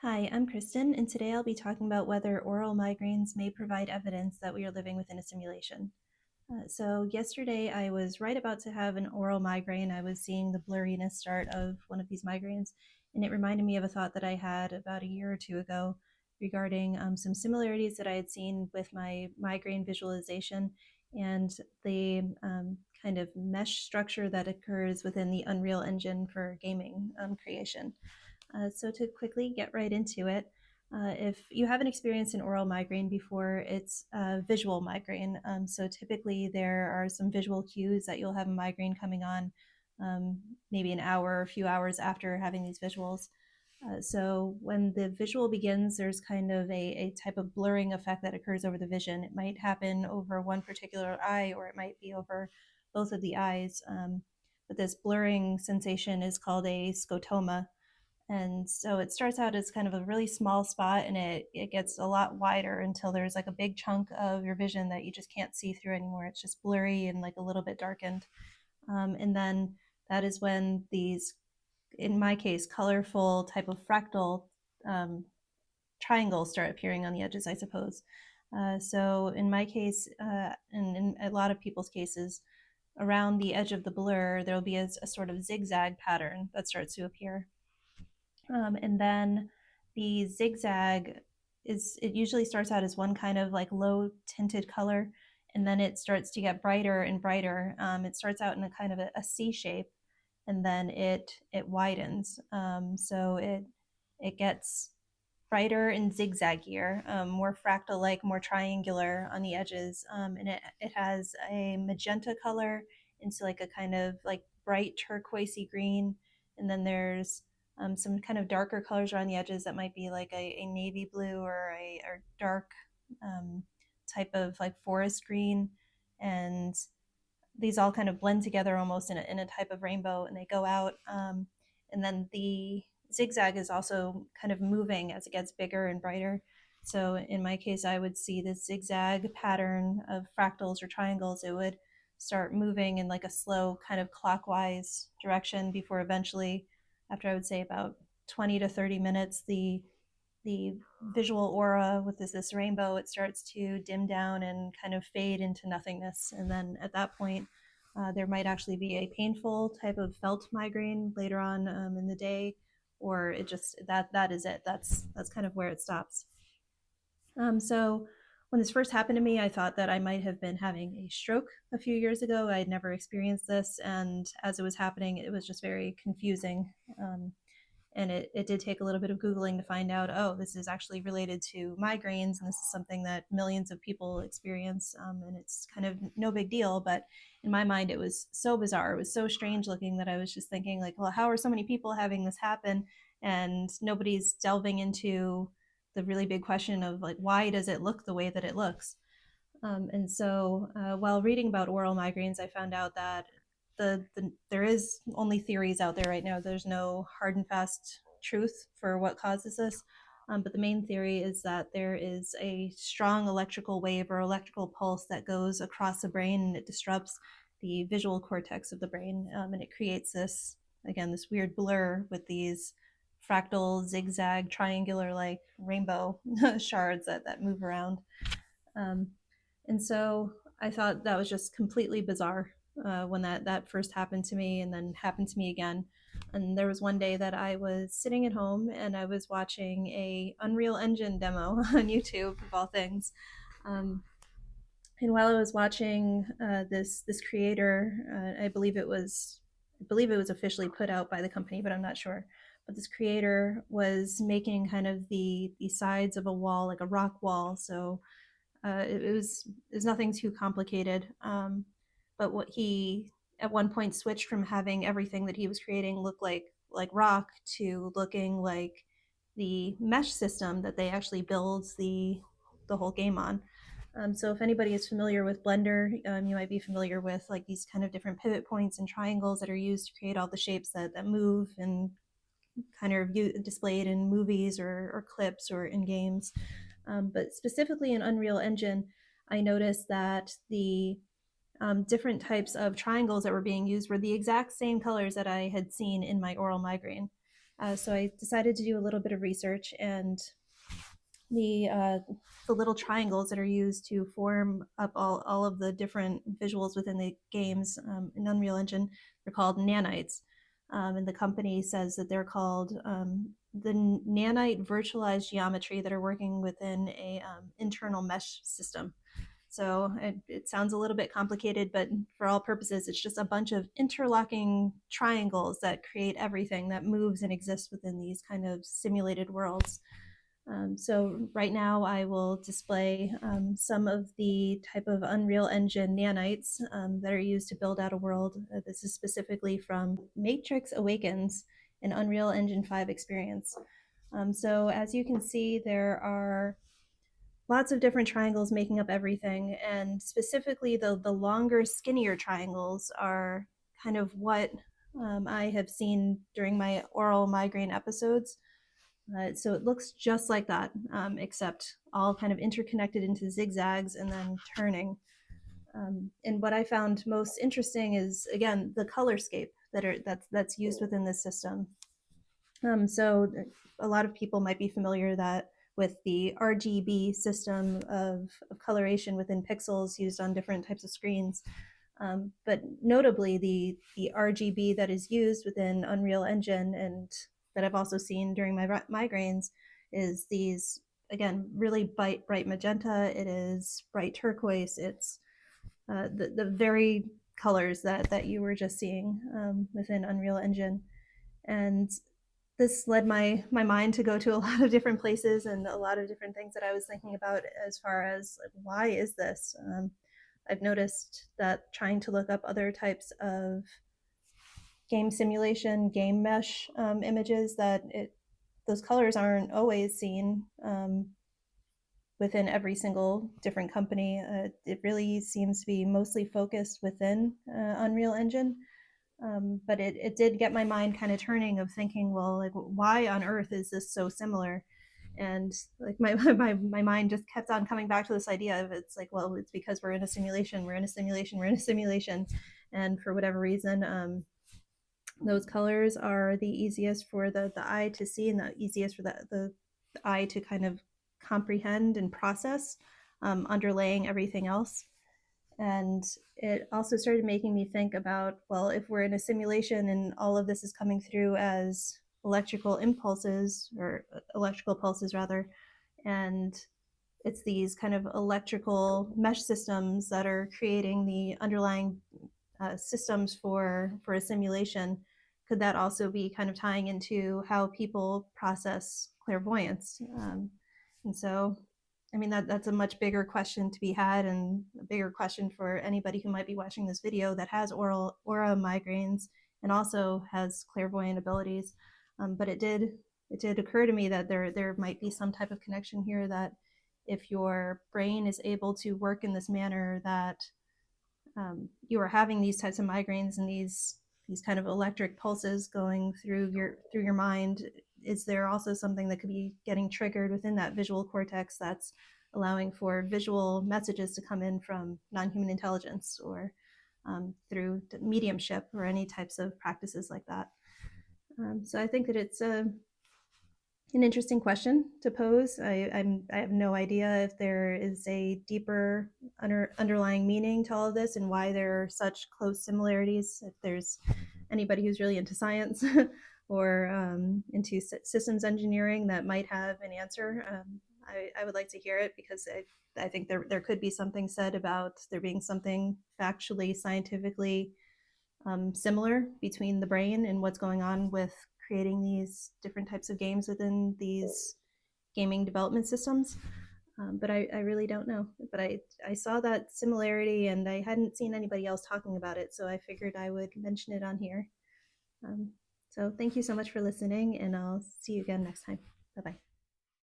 Hi, I'm Kristen, and today I'll be talking about whether oral migraines may provide evidence that we are living within a simulation. So, yesterday I was right about to have an oral migraine. I was seeing the blurriness start of one of these migraines, and it reminded me of a thought that I had about a year or two ago regarding some similarities that I had seen with my migraine visualization and the kind of mesh structure that occurs within the Unreal Engine for gaming creation. So to quickly get right into it, if you haven't experienced an oral migraine before, it's a visual migraine. So typically there are some visual cues that you'll have a migraine coming on um, maybe an hour or a few hours after having these visuals. So when the visual begins, there's kind of a type of blurring effect that occurs over the vision. It might happen over one particular eye, or it might be over both of the eyes. But this blurring sensation is called a scotoma. And so it starts out as kind of a really small spot, and it gets a lot wider until there's like a big chunk of your vision that you just can't see through anymore. It's just blurry and like a little bit darkened. And then that is when these, in my case, colorful type of fractal um, triangles start appearing on the edges, I suppose. So in my case, and in a lot of people's cases, around the edge of the blur, there'll be a sort of zigzag pattern that starts to appear. And then the zigzag it usually starts out as one kind of like low tinted color, and then it starts to get brighter and brighter. It starts out in a kind of a C shape, and then it widens. So it gets brighter and zigzaggier, more fractal like, more triangular on the edges. And it has a magenta color into like a kind of like bright turquoisey green. And then there's some kind of darker colors around the edges that might be like a navy blue or a or dark um, type of like forest green. And these all kind of blend together almost in a type of rainbow, and they go out. And then the zigzag is also kind of moving as it gets bigger and brighter. So in my case, I would see this zigzag pattern of fractals or triangles. It would start moving in like a slow kind of clockwise direction before eventually, after I would say about 20 to 30 minutes, the visual aura with this rainbow, it starts to dim down and kind of fade into nothingness. And then at that point, there might actually be a painful type of felt migraine later on in the day, or it just that is it. That's kind of where it stops. So when this first happened to me, I thought that I might have been having a stroke a few years ago. I had never experienced this, and as it was happening, it was just very confusing. And it did take a little bit of Googling to find out, oh, this is actually related to migraines, and this is something that millions of people experience, and it's kind of no big deal. But in my mind, it was so bizarre. It was so strange looking that I was just thinking, like, well, how are so many people having this happen? And nobody's delving into the really big question of, like, why does it look the way that it looks? And so while reading about oral migraines, I found out that there is only theories out there right now. There's no hard and fast truth for what causes this. But the main theory is that there is a strong electrical wave or electrical pulse that goes across the brain, and it disrupts the visual cortex of the brain. And it creates this, again, this weird blur with these fractal, zigzag, triangular like rainbow shards that move around. Um, and so I thought that was just completely bizarre when that first happened to me, and then happened to me again. And there was one day that I was sitting at home and I was watching a Unreal Engine demo on YouTube, of all things. Um, and while I was watching this creator, I believe it was officially put out by the company, but I'm not sure. But this creator was making kind of the sides of a wall, like a rock wall. So it was nothing too complicated. But what he at one point switched from having everything that he was creating look like rock to looking like the mesh system that they actually build the whole game on. So if anybody is familiar with Blender, you might be familiar with like these kind of different pivot points and triangles that are used to create all the shapes that move and kind of displayed in movies or clips or in games. But specifically in Unreal Engine, I noticed that the different types of triangles that were being used were the exact same colors that I had seen in my oral migraine. So I decided to do a little bit of research, and the uh, the little triangles that are used to form up all of the different visuals within the games in Unreal Engine are called nanites. And the company says that they're called the nanite virtualized geometry that are working within a internal mesh system. So it sounds a little bit complicated, but for all purposes, it's just a bunch of interlocking triangles that create everything that moves and exists within these kind of simulated worlds. So right now I will display some of the type of Unreal Engine nanites that are used to build out a world. This is specifically from Matrix Awakens, an Unreal Engine 5 experience. So as you can see, there are lots of different triangles making up everything, and specifically the longer, skinnier triangles are kind of what I have seen during my aural migraine episodes. So it looks just like that, except all kind of interconnected into zigzags and then turning. And what I found most interesting is, again, the colorscape that's used within this system. So a lot of people might be familiar that with the RGB system of coloration within pixels used on different types of screens. But notably, the RGB that is used within Unreal Engine and that I've also seen during my migraines is these, again, really bright magenta. It is bright turquoise. It's the very colors that you were just seeing within Unreal Engine. And this led my mind to go to a lot of different places and a lot of different things that I was thinking about as far as like, why is this? I've noticed that trying to look up other types of game simulation, game mesh images, that those colors aren't always seen within every single different company. It really seems to be mostly focused within Unreal Engine. But it did get my mind kind of turning of thinking, well, like, why on earth is this so similar? And like my mind just kept on coming back to this idea of, it's like, well, it's because we're in a simulation, we're in a simulation, we're in a simulation. And for whatever reason, those colors are the easiest for the eye to see and the easiest for the eye to kind of comprehend and process, underlaying everything else. And it also started making me think about, well, if we're in a simulation and all of this is coming through as electrical impulses, or electrical pulses rather, and it's these kind of electrical mesh systems that are creating the underlying systems for a simulation, could that also be kind of tying into how people process clairvoyance? And so, I mean, that's a much bigger question to be had, and a bigger question for anybody who might be watching this video that has aura migraines and also has clairvoyant abilities. But it did occur to me that there might be some type of connection here, that if your brain is able to work in this manner, that you are having these types of migraines and these kind of electric pulses going through your mind, is there also something that could be getting triggered within that visual cortex that's allowing for visual messages to come in from non-human intelligence, or through mediumship or any types of practices like that? So I think that it's an interesting question to pose. I have no idea if there is a deeper underlying meaning to all of this and why there are such close similarities. If there's anybody who's really into science or into systems engineering that might have an answer, I would like to hear it, because I think there could be something said about there being something factually, scientifically similar between the brain and what's going on with creating these different types of games within these gaming development systems. But I really don't know. But I saw that similarity and I hadn't seen anybody else talking about it, so I figured I would mention it on here. So thank you so much for listening, and I'll see you again next time. Bye bye.